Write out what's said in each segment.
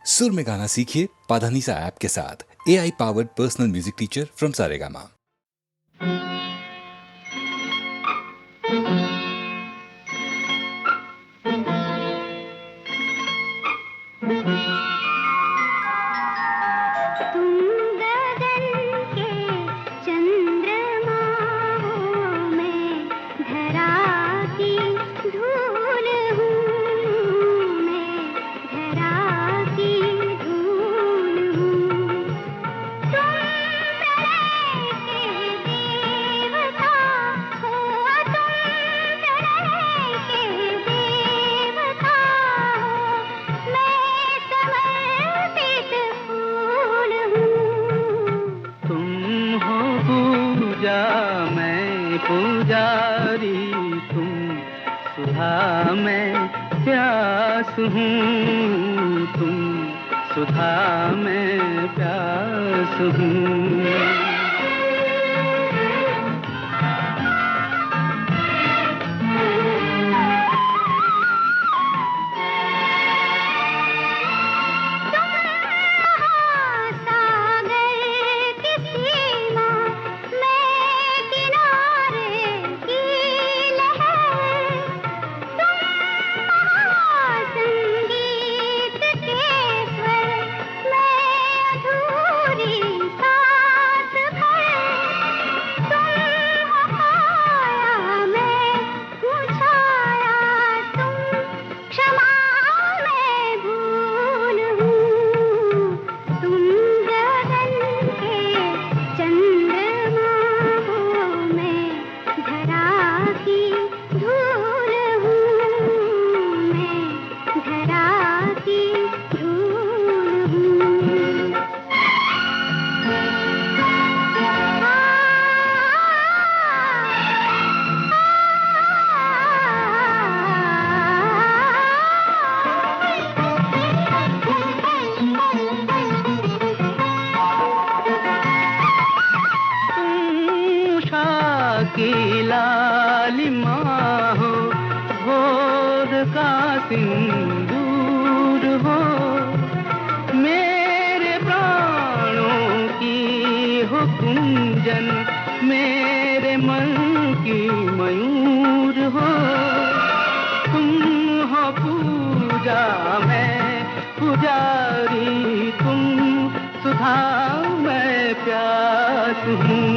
सुर में गाना सीखिए पाधानीसा ऐप के साथ। AI powered personal music teacher from Saregama. पुजारी तुम सुधा मैं प्यास हूँ, तुम सुधा मैं प्यास हूँ। की लालिमा हो, भोर का सिंदूर हो, मेरे प्राणों की हो कुंजन, मेरे मन की मयूर हो। तुम हो पूजा मैं पुजारी, तुम सुधा मैं प्यास हूँ।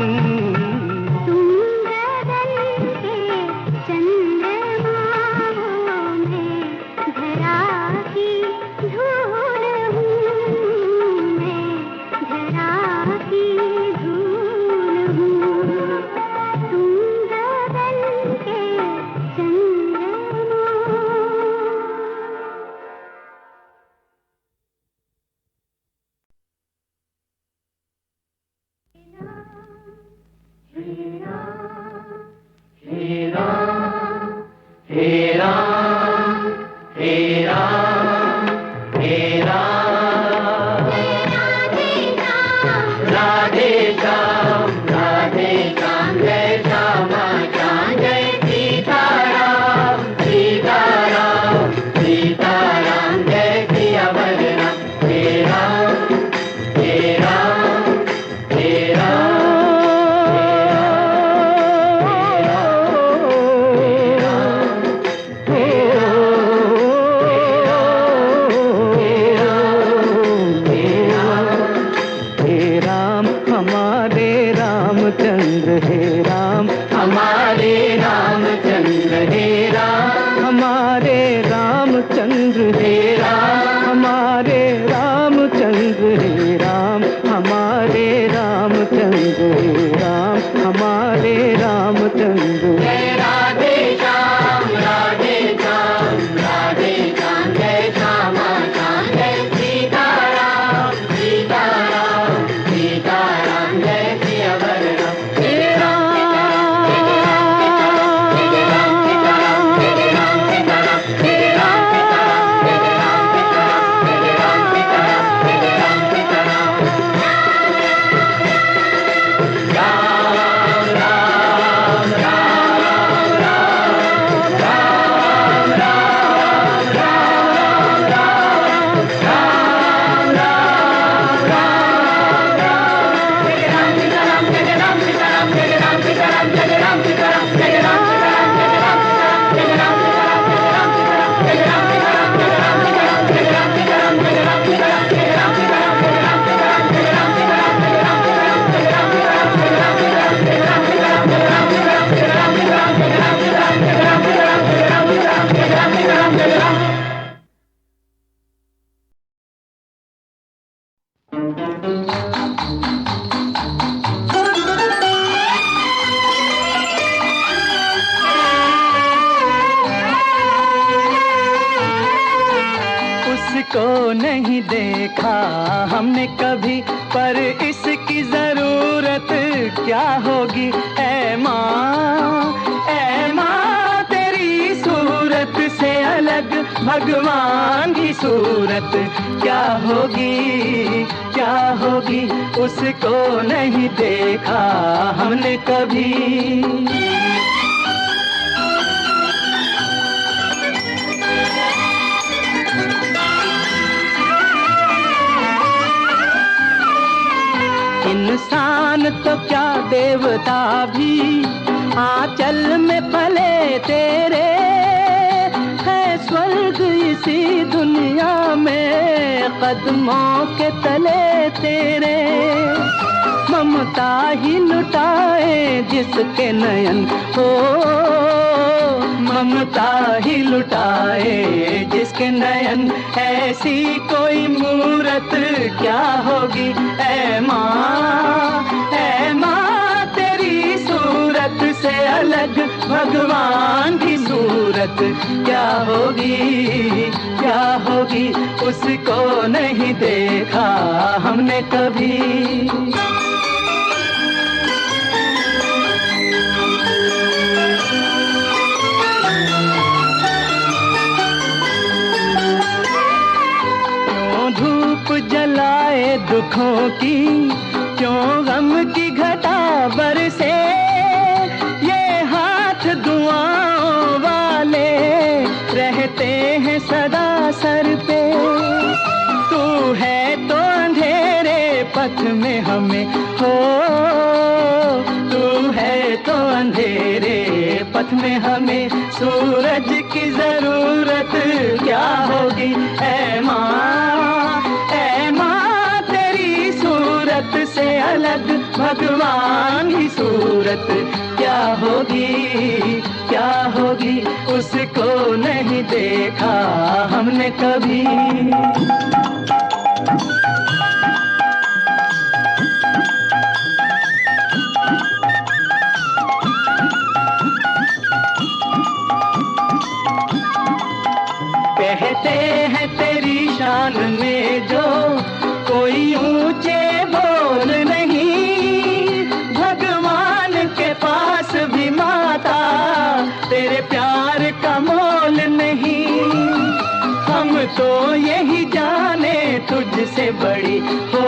उसको नहीं देखा हमने कभी, पर इसकी जरूरत क्या होगी। ऐ माँ तेरी सूरत से अलग भगवान की सूरत क्या होगी, क्या होगी। उसको नहीं देखा हमने कभी। इंसान तो क्या देवता भी आंचल में पले तेरे, है स्वर्ग इसी दुनिया में कदमों के तले तेरे। ममता ही लुटाए जिसके नयन हो, ममता ही लुटाए जिसके नयन, ऐसी कोई मूरत क्या होगी। ऐ माँ तेरी सूरत से अलग भगवान की सूरत क्या होगी, क्या होगी। उसको नहीं देखा हमने कभी। जलाए दुखों की, क्यों गम की घटा बरसे, ये हाथ दुआओं वाले रहते हैं सदा सर पे। तू है तो अंधेरे पथ में हमें हो, तू है तो अंधेरे पथ में हमें, सूरज की जरूरत क्या होगी। ऐ माँ तेरी सूरत से अलग भगवान की सूरत क्या होगी, क्या होगी। उसको नहीं देखा हमने कभी। कहते हैं तेरी शान में जो कोई ऊंचे बोल नहीं, भगवान के पास भी माता तेरे प्यार का मोल नहीं। हम तो यही जाने तुझसे बड़ी हो,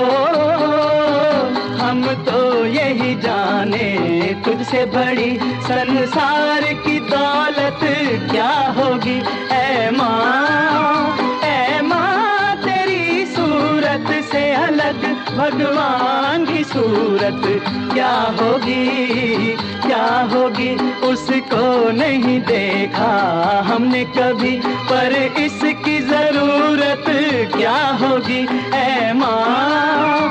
हम तो यही जाने तुझसे बड़ी, संसार की दौलत क्या होगी। ऐ माँ तेरी सूरत से अलग भगवान की सूरत क्या होगी, क्या होगी। उसको नहीं देखा हमने कभी, पर इसकी जरूरत क्या होगी। ऐ माँ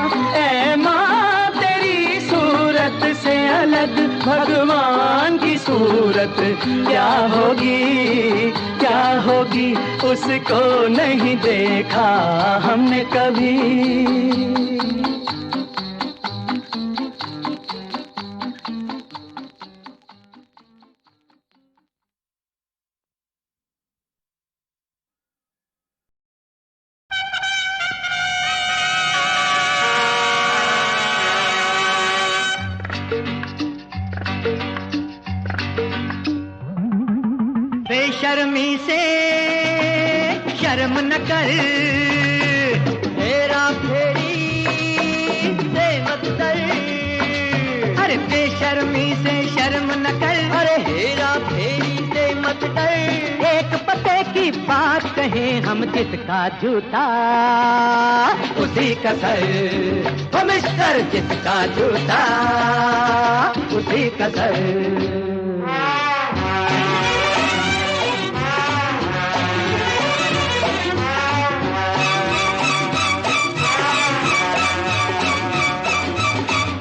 तेरी सूरत से अलग भगवान की सूरत क्या होगी, क्या होगी। उसको नहीं देखा हमने कभी। बेशर्मी से शर्म न कर, हेरा फेरी से मत कर। अरे बेशर्मी से शर्म न कर, अरे हेरा फेरी से मत कर। एक पते की बात कहें हम, जिसका जूता उसी का सर। वो मिस्टर जिसका जूता उसी का सर।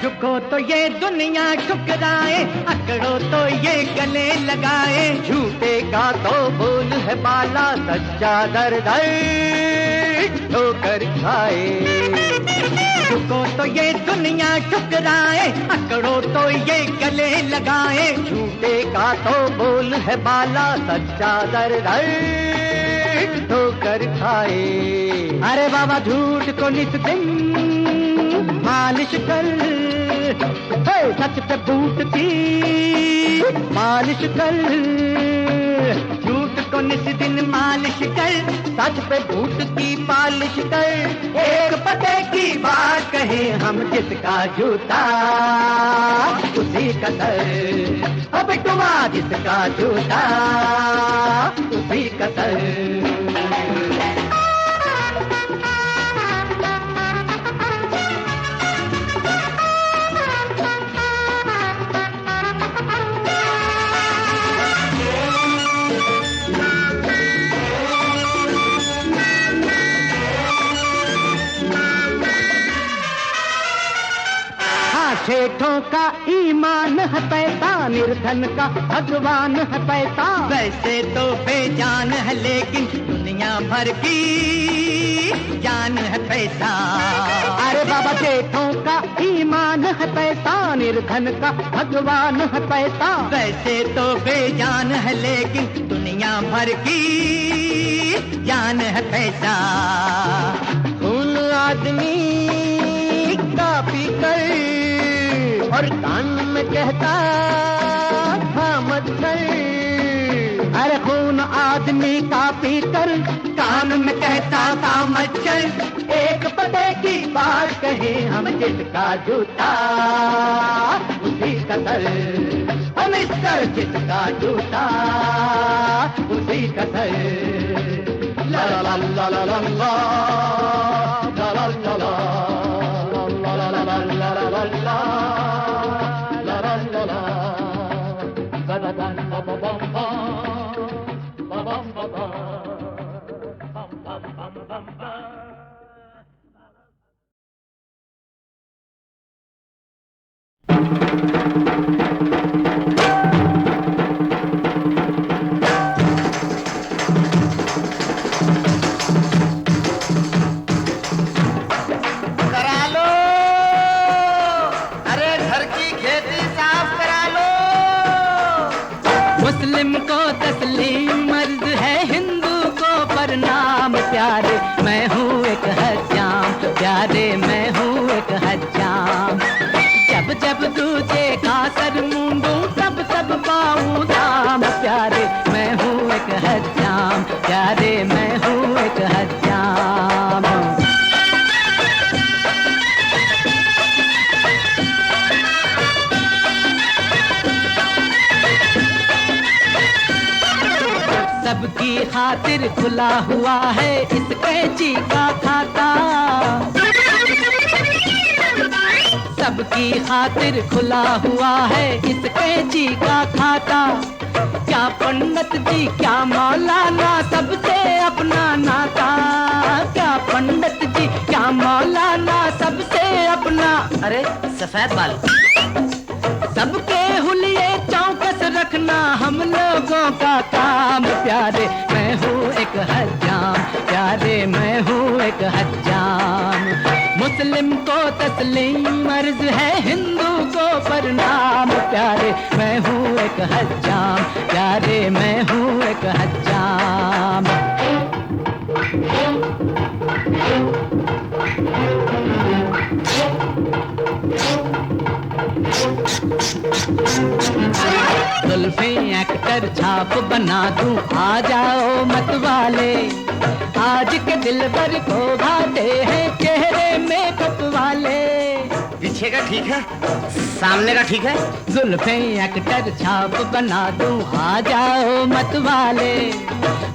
झुको तो ये दुनिया ठुकराए, अकड़ो तो ये गले लगाए। झूठे का तो बोल है बाला, सच्चा दर दर ठोकर खाए। को तो ये दुनिया ठुकराए, अकड़ो तो ये गले लगाए, झूठे का तो बोल है बाला, सच्चा दर दर ठोकर खाए। अरे बाबा झूठ को नित दिन मालिश कर, सच पे बूट की मालिश कर, झूठ को नित दिन मालिश कर, सच पे बूट की पालिश कर। एक पते की बात कहे हम, जिसका जूता उसी का सर, अब टुमा जिसका जूता उसी का सर। सेठों का ईमान है पैसा, निर्धन का भगवान है पैसा। वैसे तो बेजान है लेकिन दुनिया भर की जान है पैसा। अरे बाबा सेठों का ईमान है पैसा, निर्धन का भगवान है पैसा। वैसे तो बेजान है लेकिन दुनिया भर की जान है पैसा। खून आदमी का पी कर और कान में कहता था मच्छर। अरे खून आदमी का पीकर कान में कहता था मच्छर। एक पते की बात कहे हम, जिसका जूता उसी का सर, हम इस सर जिसका जूता उसी का सर। ला ला ला ला ला ला ला ला ला ला मुस्लिम को तस्लीम अर्ज है, हिंदू को प्रणाम प्यारे। मैं हूँ एक हज्जाम प्यारे, मैं हूँ एक हज्जाम। जब जब दूजे का सर मूंदूं, तब तब पाऊँ दाम प्यारे। मैं हूँ एक हज्जाम प्यारे, मैं हूँ एक हज्जाम। सबकी खातिर खुला हुआ है इस कैंची का खाता। सबकी खातिर खुला हुआ है इस कैंची का खाता। क्या पंडित जी क्या मौलाना, सबसे अपना नाता। क्या पंडित जी क्या मौलाना, सबसे अपना। अरे सफेद बाल सबके हुलिये चौकस रखना हम लोगों का काम प्यारे। मैं हूँ एक हज्जाम प्यारे, मैं हूँ एक हज्जाम। मुस्लिम को तस्लीम अर्ज है, हिंदू को प्रणाम प्यारे। मैं हूँ एक हज्जाम प्यारे, मैं हूँ एक हज्जाम। जुल्फें एक्टर छाप बना दूं, आ जाओ मत वाले। आज के दिलबर को भाते हैं चेहरे में कप वाले। पीछे का ठीक है, सामने का ठीक है। जुल्फें एक्टर छाप बना दूं, आ जाओ मत वाले।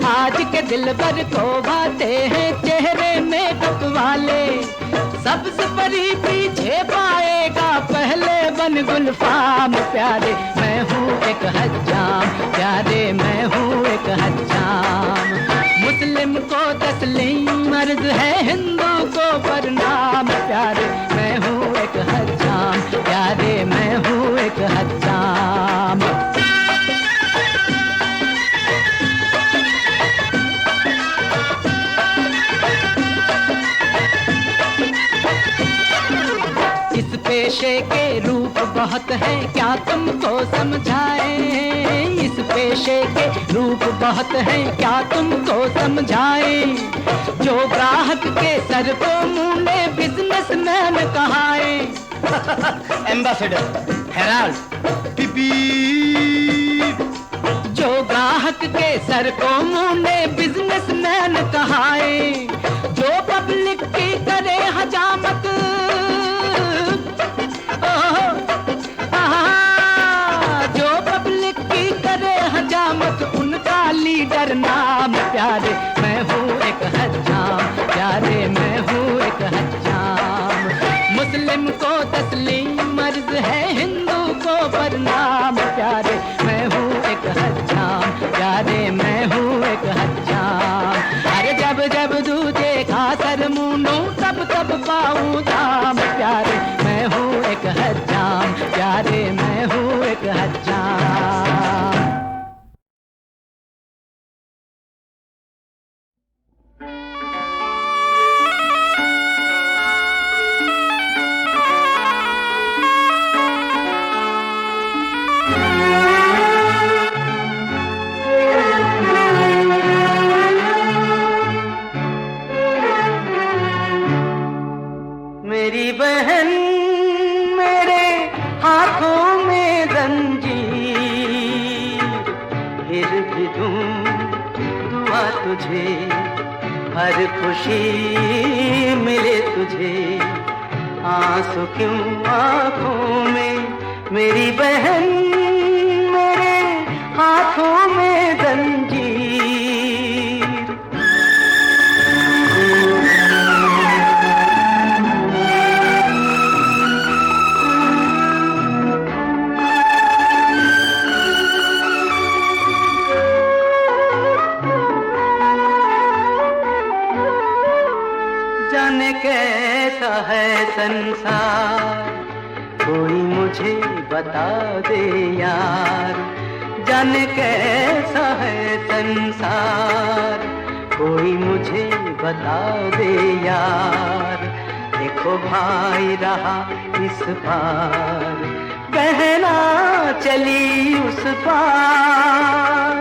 आज के दिलबर को भाते हैं चेहरे में कप वाले। सब्ज परी पीछे पाएगा, पहले बन गुलफाम प्यारे। मैं हूँ एक हज्जाम प्यारे, मैं हूँ एक हज्जाम। मुस्लिम को तस्लीम अर्ज है, हिंदू को प्रणाम प्यारे। मैं हूँ एक हज्जाम प्यारे, मैं हूँ एक हज्जाम। पेशे के रूप बहुत है, क्या तुमको समझाए। इस पेशे के रूप बहुत है, क्या तुमको समझाए। जो ग्राहक के सर को मुंडे बिजनेसमैन कहाए। Ambassador, Herald, PP. जो ग्राहक के सर को मुंडे बिजनेसमैन कहाए। जो पब्लिक की करे हजामत, जो पब्लिक की करे हजामत, उनका लीडर नाम प्यारे मैं हूँ एक हज्जाम। प्यारे मैं हूँ एक हज्जाम। मुस्लिम को तस्लीम अर्ज है, हिंदू को प्रणाम। प्यारे मैं हूँ एक हज्जाम। प्यारे मैं हूँ एक हज्जाम। अरे जब जब दूजे का सर मुंडूं, तब तब पाऊं दाम। प्यारे मैं हूँ एक हज्जाम। प्यारे मैं हूँ एक हज्जाम। मेरी बहन मेरे हाथों में जंजीर, फिर भी दूं दुआ तुझे, हर खुशी मिले तुझे। आंसू क्यों आंखों में, मेरी बहन मेरे हाथों में जंजीर। जाने कैसा है संसार, कोई मुझे बता दे यार। जाने कैसा है संसार, कोई मुझे बता दे यार। देखो भाई रहा इस पार, बहना चली उस पार।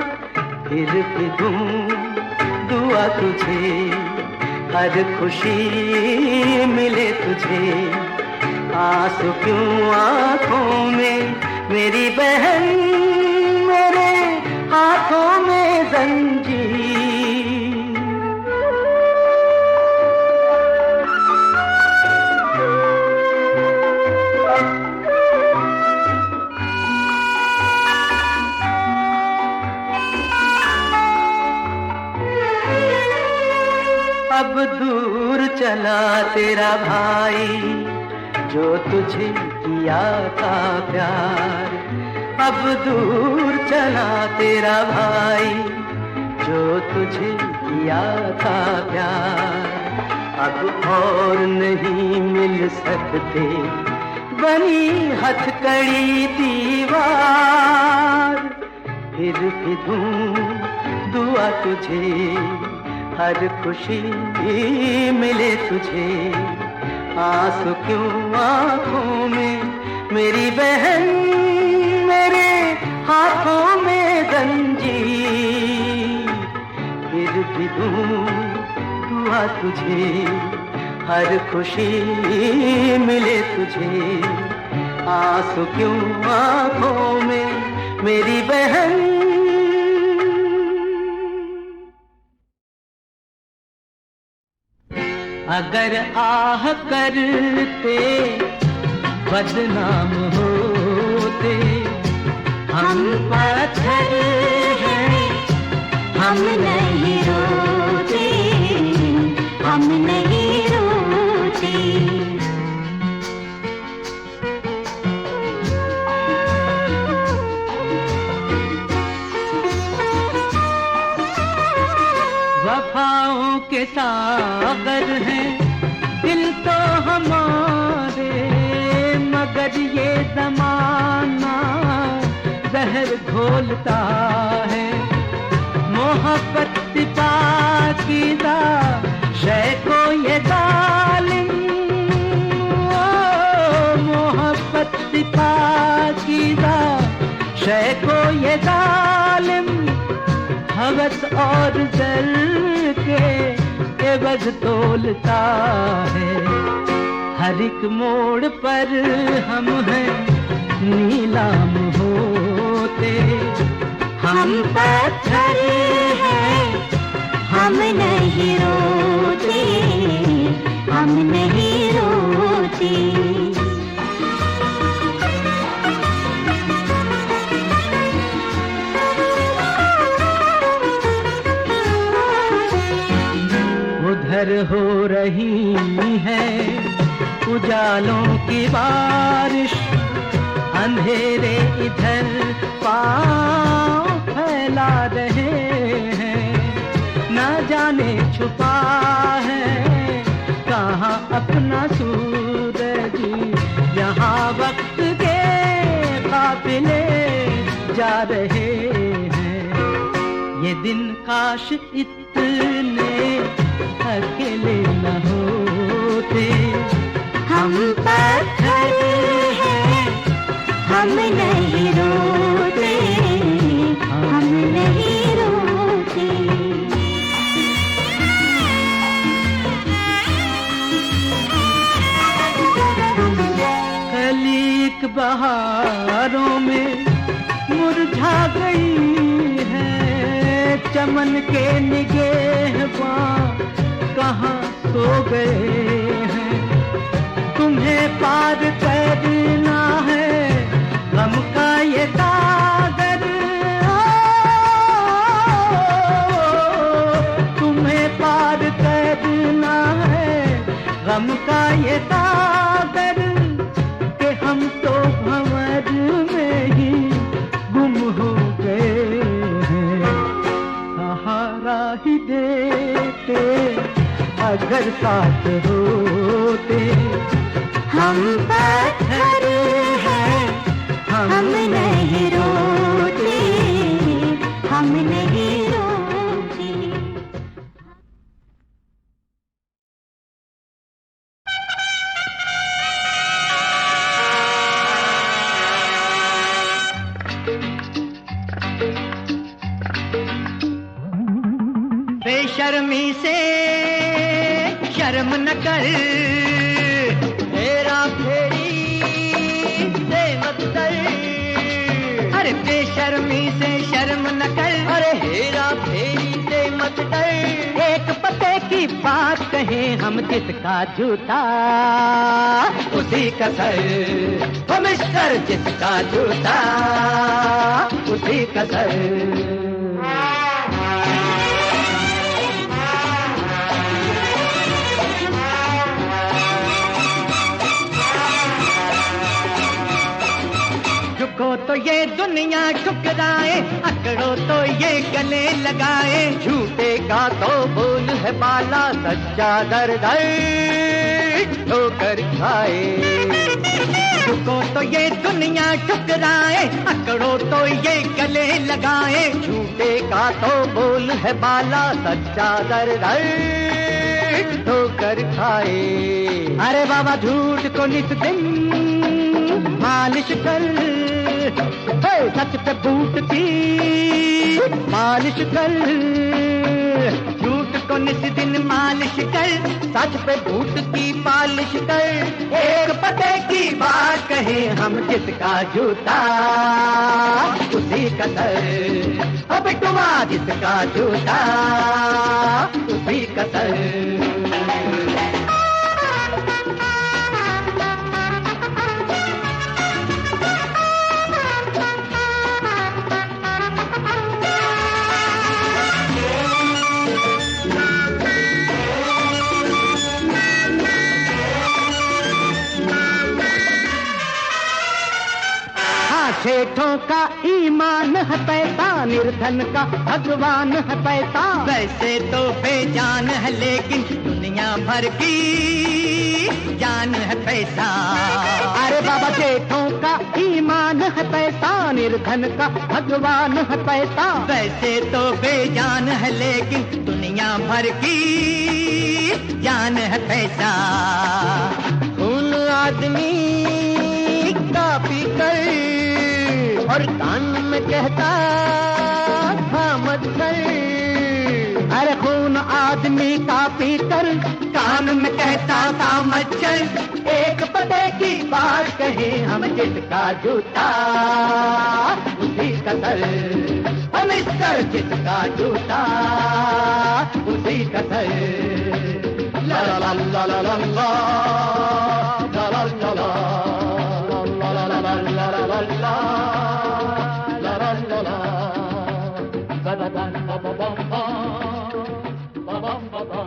फिर भी दूं दुआ तुझे, हर खुशी मिले तुझे। आंसू क्यों आंखों में, मेरी बहन मेरे हाथों में जंजीर। अब दूर चला तेरा भाई, जो तुझे किया था प्यार। अब दूर चला तेरा भाई, जो तुझे किया था प्यार। अब और नहीं मिल सकते बनी हथकड़ी दीवार। फिर भी दूं दुआ तुझे, हर खुशी मिले तुझे। आंसू क्यों आंखों में, मेरी बहन मेरे हाथों में जंजीर। फिर भी दूं दुआ तुझे, हर खुशी मिले तुझे। आंसू क्यों आंखों में, मेरी बहन। अगर आह करते बदनाम होते, हम पत्थर हैं, हम नहीं रोते, हम नहीं रोते। वफाओं के सागर हैं दिल तो हमारे, मगर ये ज़माना जहर घोलता है। मोहब्बत पाकीज़ा शय को ये जालिम, मोहब्बत बस और जल के एवज तोलता है। हर एक मोड़ पर हम हैं नीलाम होते। हम पत्थर हैं, हम नहीं रोते, हम नहीं रोते। उधर हो रही है उजालों की बारिश, अंधेरे इधर पाँव फैला रहे हैं। न जाने छुपा है कहाँ अपना सूरज, यहाँ वक्त के काफिले जा रहे हैं। ये दिन काश इतने अकेले न होते। हम पत्थर हैं, हम नहीं रोते, हम नहीं रोते। कलीक बहारों में मुरझा गई है, चमन के निगहबान कहाँ सो गए हैं। तुम्हें पार करना है गम का ये सागर, तुम्हें पार करना है गम का ये सागर, कि हम तो भंवर में ही गुम हो गए हैं। सहारा ही देते अगर साथ होते। हम पत्थर हैं, हम नहीं रोते, हम नहीं रोते। बेशर्मी से शर्म न कर, हेरा फेरी से मत कर। अरे बेशर्मी से शर्म न कर, अरे हेरा फेरी से मत कर। एक पते की बात कहें हम, जिसका जूता उसी का सर। ओ मिस्टर, जिसका जूता उसी का सर। झुको तो ये दुनिया ठुकराए, अकड़ो तो ये गले लगाए। झूठे का तो बोल है बाला, सच्चा दर्द ठोकर खाए। झुको तो ये दुनिया ठुकराए, अकड़ो तो ये गले लगाए। झूठे का तो बोल है बाला, सच्चा दर्द ठोकर खाए। अरे बाबा झूठ को नित दिन मालिश कर, सच पे बूट की मालिश कर। झूठ को निस दिन मालिश कर, सच पे बूट की पालिश कर। एक पते की बात कहे हम, जिसका जूता उसी का सर। अब टुमा, जिसका जूता उसी का सर। सेठों का ईमान है पैसा, निर्धन का भगवान है पैसा। वैसे तो बेजान है लेकिन दुनिया भर की जान है पैसा। अरे बाबा सेठों का ईमान है पैसा, निर्धन का भगवान है पैसा। वैसे तो बेजान है लेकिन दुनिया भर की जान है पैसा। खून आदमी का पीकर और कान में कहता था मत कर। शम्मी का पीकर कान में कहता था मच्छर, एक पते की बात कहे हम जिसका जूता उसी कदर, हम मिस्टर जिसका जूता उसी कदर। ला ला ला ला ला ला ला ला ला ला ला ला ला ला ला ला ला ला ला ba ba ba ba ba ba ba ba ba ba ba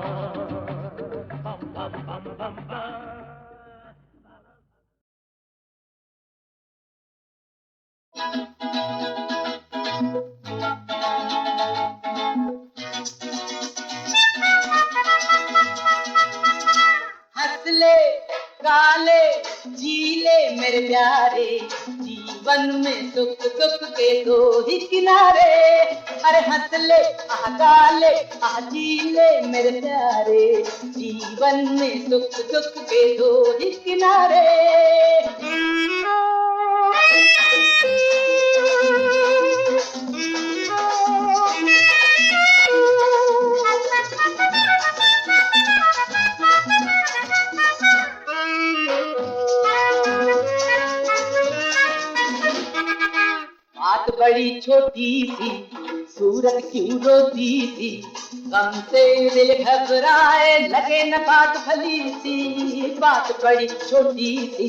हंस ले गाले जीले मेरे प्यारे, जीवन में सुख दुख के दो ही किनारे। अरे हंस ले गाले जीले मेरे प्यारे, जीवन में सुख दुख के दो ही किनारे। बात बड़ी छोटी सी, सूरत क्यों रोती सी, गम से दिल घबराए लगे न बात भली सी। बात बड़ी छोटी सी,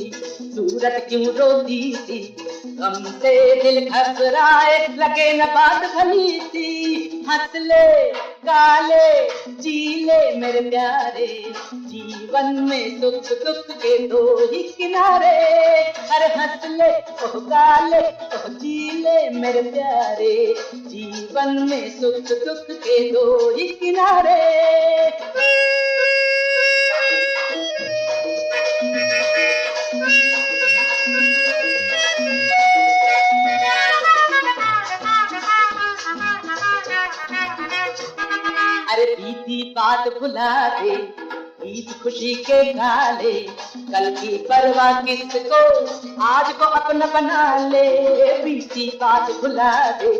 सूरत क्यों रोती सी, गम से दिल घबराए लगे न बात भली सी। हंस ले गाले जी ले मेरे प्यारे, जीवन में सुख दुख के दो ही किनारे। अरे हंस ले गाले जी ले मेरे प्यारे, जीवन में सुख दुख के दो ही किनारे। अरे बीती बात भुला दे, ईद खुशी के गाले, कल की परवाह किसको आज को अपना बना ले। बीती बात भुला दे,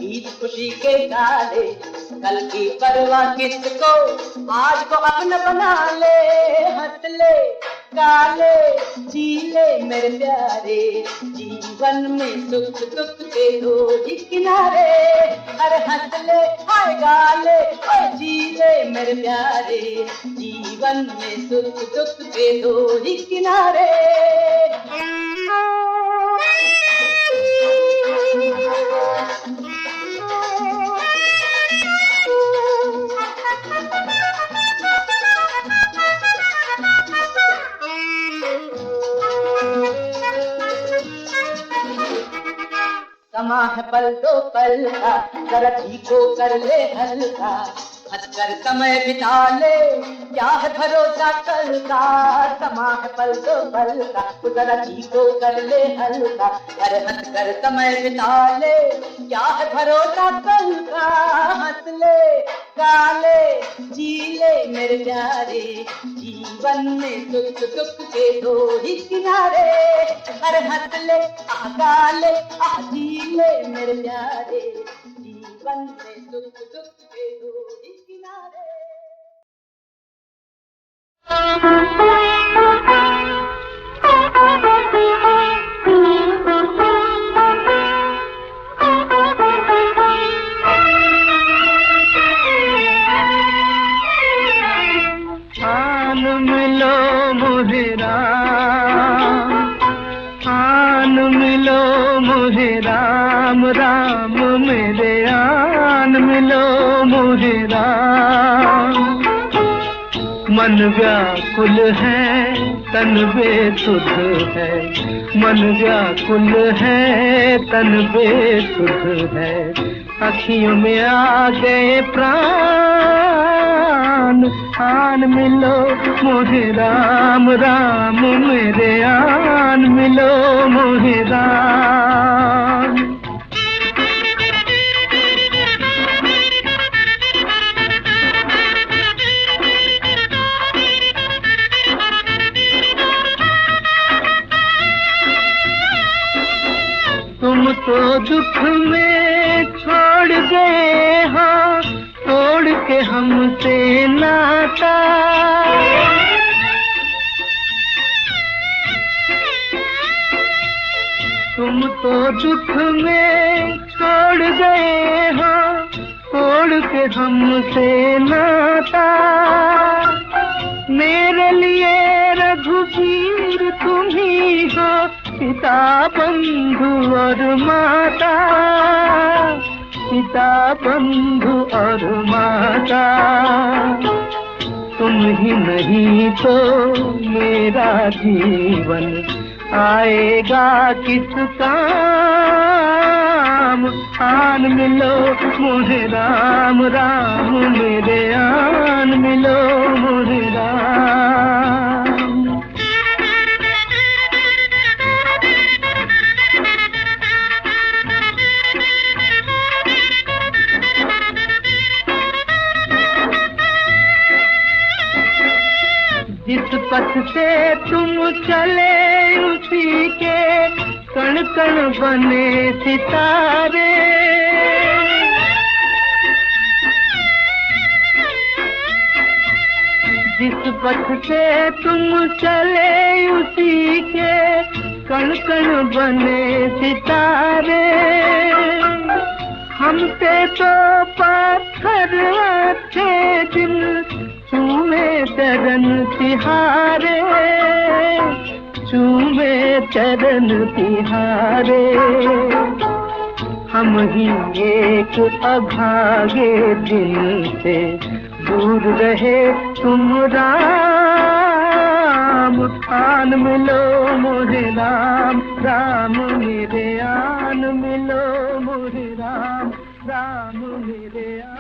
ईद खुशी के गाले, कल की परवाह किसको आज को अपना बना ले। हंस ले गाले जी ले मेरे प्यारे, जीवन में सुख दुख के दो ही किनारे। अरे हंस ले हाय गाले जी ले मेरे प्यारे, जीवन में सुख दुख के दो ही किनारे। समा है पल दो पल का, जरा जी को कर ले हल्का, हंसकर समय बिता ले क्या है भरोसा कल का। समा है पल दो पल का, जरा जी को कर ले हल्का, अरे हंसकर समय बिता ले क्या है भरोसा कल का। हंस ले गाले जी ले मेरे प्यारे, जीवन में सुख दुख के दो ही किनारे। अरे हंस ले गाले जी ले मेरे प्यारे, जीवन में सुख दुख के दो ही किनारे। आन मिलो मुझे राम, आन मिलो मुझे राम, राम मेरे आन मिलो मुझे राम। मन व्याकुल है तन बेसुध है, मन व्याकुल है तन बेसुध है, अखियों में आ गए प्राण। आन मिलो मुझे राम, राम मेरे आन मिलो मुझे राम। तुम तो दुख में छोड़ गए हाँ, तोड़ के हमसे नाता। तुम तो दुख में छोड़ गए हो, तोड़ के हमसे नाता। मेरे लिए रघुवीर तुम ही हो, पिता बंधु और माता, पिता बंधु और माता। तुम ही नहीं तो मेरा जीवन आएगा किस काम। आन मिलो मोहे राम, राम मेरे आन मिलो मोहे राम। जिस पथ से तुम चले उसी के कण कण बने सितारे। जिस पथ से तुम चले उसी के कण कण बने सितारे। हम पे तो पत्थर अच्छे दिल चूमे चरण तिहारे, चूमे चरण तिहारे। हम ही एक अभागे दिन से दूर रहे तुम राम। आन मिलो मोहे राम, राम मेरे आन मिलो मोहे राम, राम मेरे आन।